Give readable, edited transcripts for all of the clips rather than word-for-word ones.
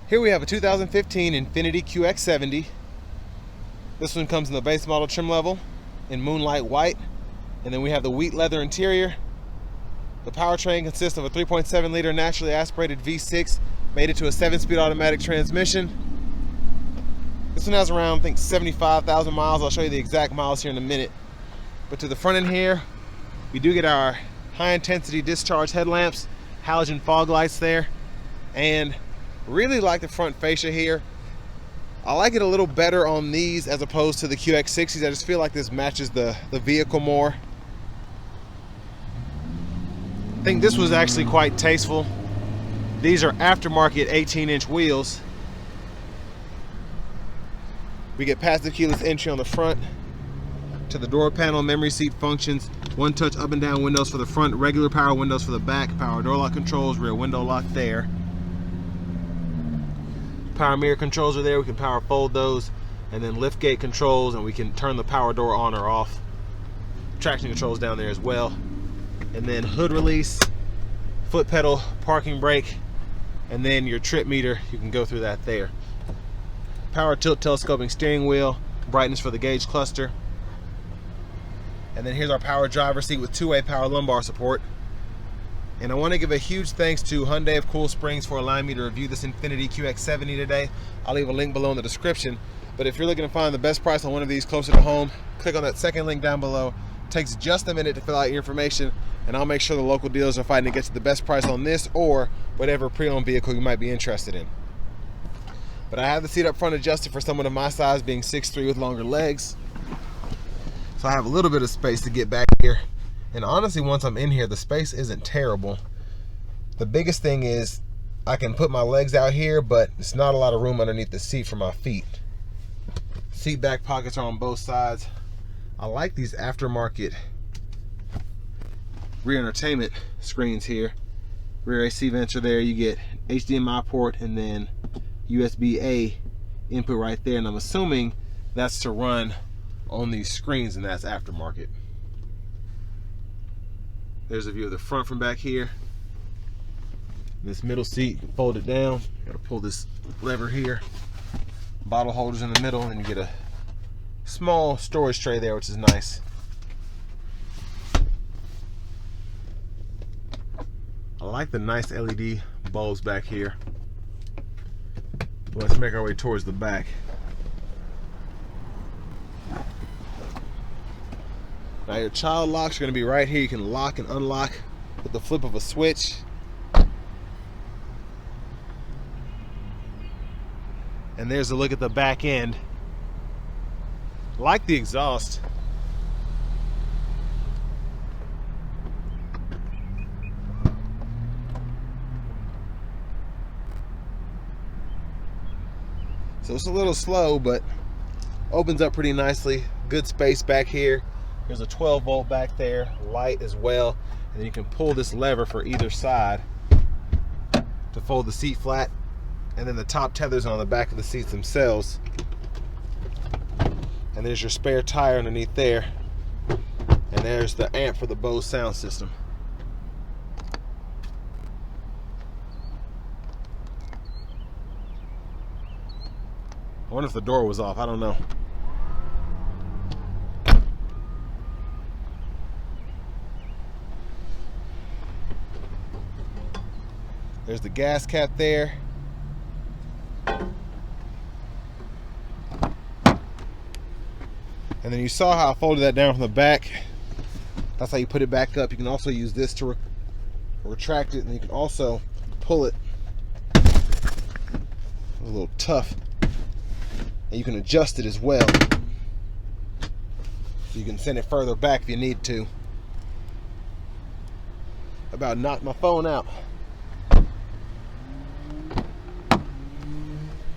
Here we have a 2015 Infiniti QX70. This one comes in the base model trim level in moonlight white, and then we have the wheat leather interior. The powertrain consists of a 3.7 liter naturally aspirated V6 made it to a 7-speed automatic transmission. This one has around, I think, 75,000 miles. I'll show you the exact miles here in a minute. But to the front end here, we do get our high intensity discharge headlamps, halogen fog lights there, and really like the front fascia here. I like it a little better on these as opposed to the QX60s. I just feel like this matches the vehicle more. I think this was actually quite tasteful. These are aftermarket 18-inch wheels. We get passive keyless entry on the front. To the door panel, memory seat functions, one-touch up and down windows for the front, regular power windows for the back, power door lock controls, rear window lock there. Power mirror controls are there. We can power fold those, and then lift gate controls, and we can turn the power door on or off. Traction controls down there as well. And then hood release, foot pedal, parking brake, and then your trip meter, you can go through that there. Power tilt telescoping steering wheel, brightness for the gauge cluster. And then here's our power driver seat with two-way power lumbar support. And I want to give a huge thanks to Hyundai of Cool Springs for allowing me to review this Infiniti QX70 today. I'll leave a link below in the description. But if you're looking to find the best price on one of these closer to home, click on that second link down below. It takes just a minute to fill out your information, and I'll make sure the local dealers are fighting to get you the best price on this or whatever pre-owned vehicle you might be interested in. But I have the seat up front adjusted for someone of my size, being 6'3" with longer legs. So I have a little bit of space to get back here. And honestly, once I'm in here, the space isn't terrible. The biggest thing is I can put my legs out here, but it's not a lot of room underneath the seat for my feet. Seat back pockets are on both sides. I like these aftermarket rear entertainment screens here. Rear AC vents are there. You get HDMI port and then USB-A input right there. And I'm assuming that's to run on these screens, and that's aftermarket. There's a view of the front from back here. This middle seat, you can fold it down. You gotta pull this lever here. Bottle holders in the middle, and you get a small storage tray there, which is nice. I like the nice LED bulbs back here. Let's make our way towards the back. Now your child locks are going to be right here. You can lock and unlock with the flip of a switch. And there's a look at the back end. Like the exhaust. So it's a little slow, but opens up pretty nicely. Good space back here. There's a 12 volt back there, light as well. And then you can pull this lever for either side to fold the seat flat. And then the top tethers on the back of the seats themselves. And there's your spare tire underneath there. And there's the amp for the Bose sound system. I wonder if the door was off, I don't know. There's the gas cap there. And then you saw how I folded that down from the back. That's how you put it back up. You can also use this to retract it, and you can also pull it. It's a little tough. And you can adjust it as well. So you can send it further back if you need to. About knocked my phone out.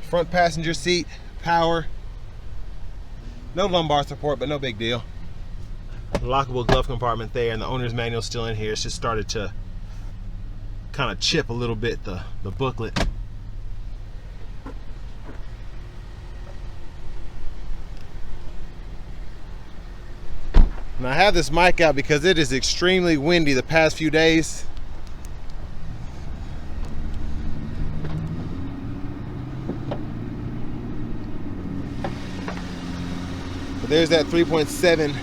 Front passenger seat, power. No lumbar support, but no big deal. Lockable glove compartment there, and the owner's manual still in here. It's just started to kind of chip a little bit, the booklet. And I have this mic out because it is extremely windy the past few days. But there's that 3.7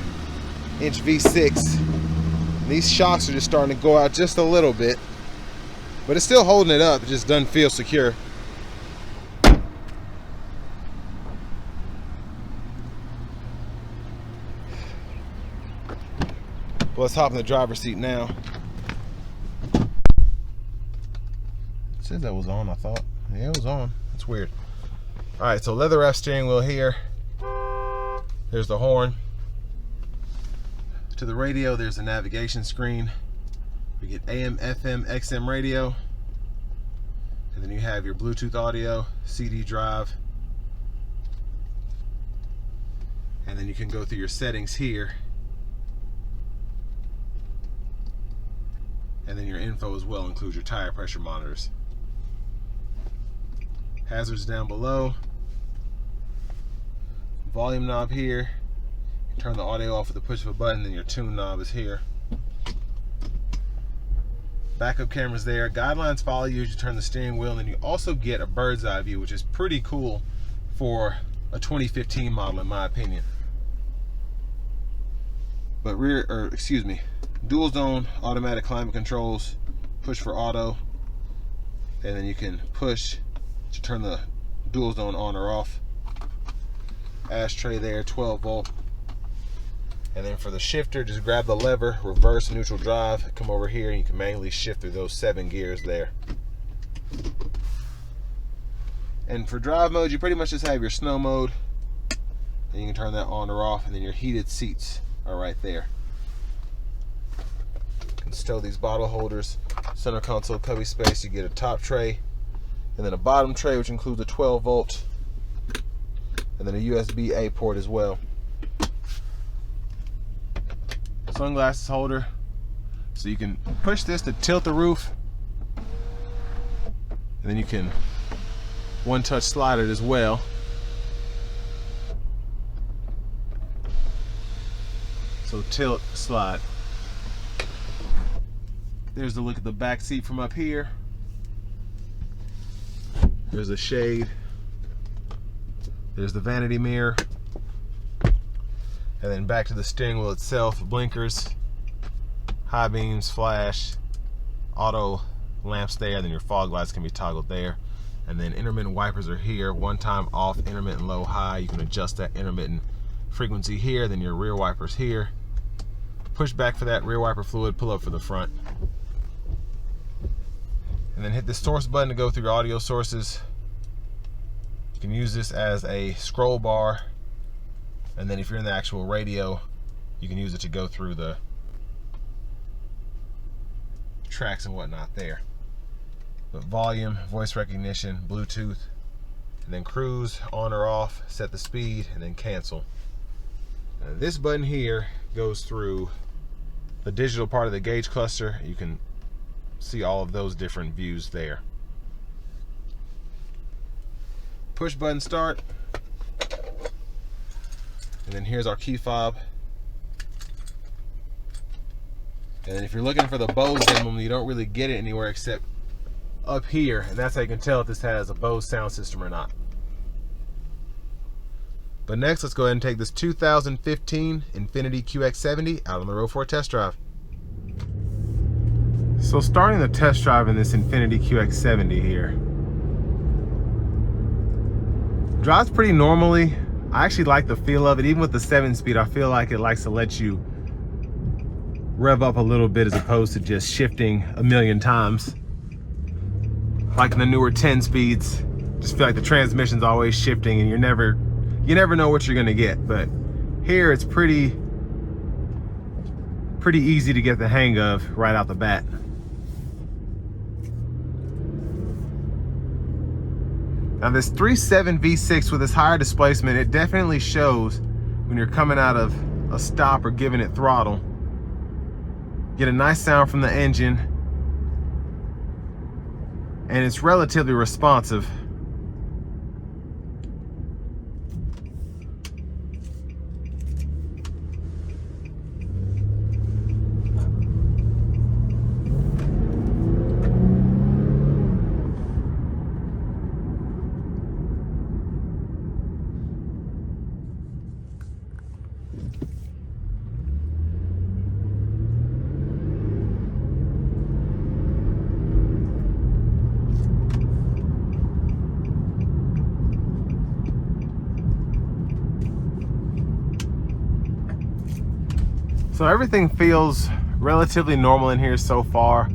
inch V6. And these shocks are just starting to go out just a little bit, but it's still holding it up. It just doesn't feel secure. Well, let's hop in the driver's seat now. It says that was on, I thought. Yeah, it was on. That's weird. All right, so leather wrap steering wheel here. There's the horn. To the radio, there's a navigation screen. We get AM, FM, XM radio. And then you have your Bluetooth audio, CD drive. And then you can go through your settings here. And then your info as well includes your tire pressure monitors. Hazards down below. Volume knob here. You turn the audio off with the push of a button, then your tune knob is here. Backup cameras there. Guidelines follow you as you turn the steering wheel, and then you also get a bird's eye view, which is pretty cool for a 2015 model in my opinion. But dual zone automatic climate controls, push for auto, and then you can push to turn the dual zone on or off. Ashtray there, 12 volt. And then for the shifter, just grab the lever, reverse, neutral drive, come over here and you can manually shift through those 7 gears there. And for drive mode, you pretty much just have your snow mode, and you can turn that on or off, and then your heated seats are right there. You can stow these bottle holders, center console cubby space. You get a top tray and then a bottom tray, which includes a 12 volt and then a USB-A port as well. Sunglasses holder, so you can push this to tilt the roof, and then you can one-touch slide it as well. So tilt, slide. There's the look at the back seat from up here. There's a shade. There's the vanity mirror. And then back to the steering wheel itself, blinkers, high beams, flash, auto lamps there, then your fog lights can be toggled there. And then intermittent wipers are here, one time off, intermittent low, high. You can adjust that intermittent frequency here, then your rear wipers here. Push back for that rear wiper fluid, pull up for the front. And then hit the source button to go through your audio sources. You can use this as a scroll bar. And then if you're in the actual radio, you can use it to go through the tracks and whatnot there. But volume, voice recognition, Bluetooth, and then cruise, on or off, set the speed, and then cancel. Now this button here goes through the digital part of the gauge cluster. You can see all of those different views there. Push button start. And then here's our key fob. And then if you're looking for the Bose emblem, you don't really get it anywhere except up here, and that's how you can tell if this has a Bose sound system or not. But next, let's go ahead and take this 2015 Infiniti QX70 out on the road for a test drive. So starting the test drive in this Infiniti QX70 here. Drives pretty normally. I actually like the feel of it. Even with the 7-speed, I feel like it likes to let you rev up a little bit as opposed to just shifting a million times. Like in the newer 10 speeds, just feel like the transmission's always shifting and you never know what you're gonna get. But here it's pretty easy to get the hang of right out the bat. Now this 3.7 V6 with this higher displacement, it definitely shows when you're coming out of a stop or giving it throttle. Get a nice sound from the engine, and it's relatively responsive. So everything feels relatively normal in here so far.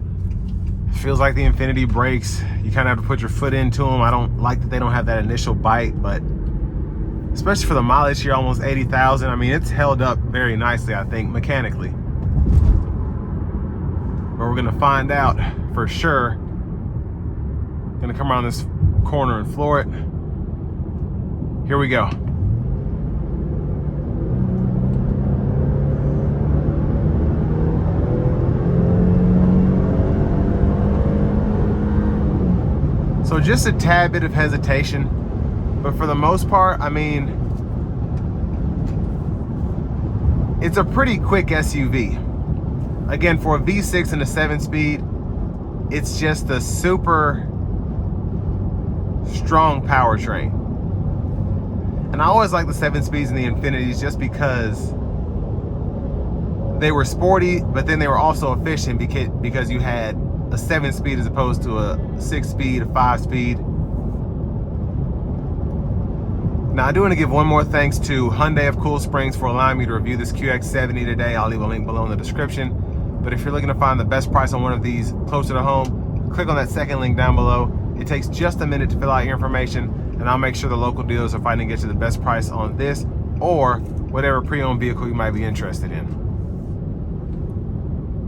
Feels like the Infiniti brakes, you kind of have to put your foot into them. I don't like that they don't have that initial bite, but especially for the mileage here, almost 80,000, I mean, it's held up very nicely, I think, mechanically. But we're gonna find out for sure. Gonna come around this corner and floor it. Here we go. So just a tad bit of hesitation, but for the most part, I mean, it's a pretty quick SUV. Again, for a V6 and a 7-speed, it's just a super strong powertrain. And I always like the 7-speeds and the Infinitis just because they were sporty, but then they were also efficient because you had a 7-speed as opposed to a 6-speed, a 5-speed. Now I do want to give one more thanks to Hyundai of Cool Springs for allowing me to review this QX70 today. I'll leave a link below in the description. But if you're looking to find the best price on one of these closer to home, click on that second link down below. It takes just a minute to fill out your information, and I'll make sure the local dealers are fighting to get you the best price on this or whatever pre-owned vehicle you might be interested in.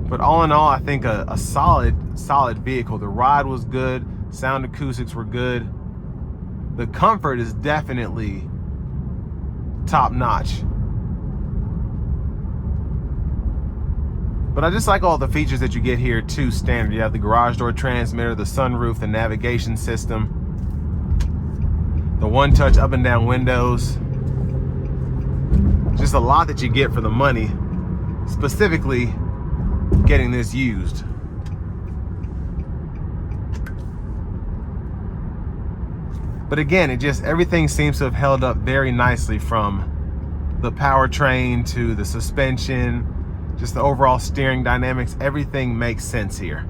But all in all, I think a solid vehicle. The ride was good, sound acoustics were good. The comfort is definitely top notch. But I just like all the features that you get here too standard. You have the garage door transmitter, the sunroof, the navigation system, the one-touch up and down windows. Just a lot that you get for the money, specifically getting this used. But again, everything seems to have held up very nicely, from the powertrain to the suspension, just the overall steering dynamics. Everything makes sense here.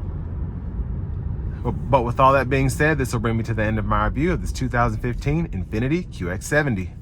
But with all that being said, this will bring me to the end of my review of this 2015 Infiniti QX70.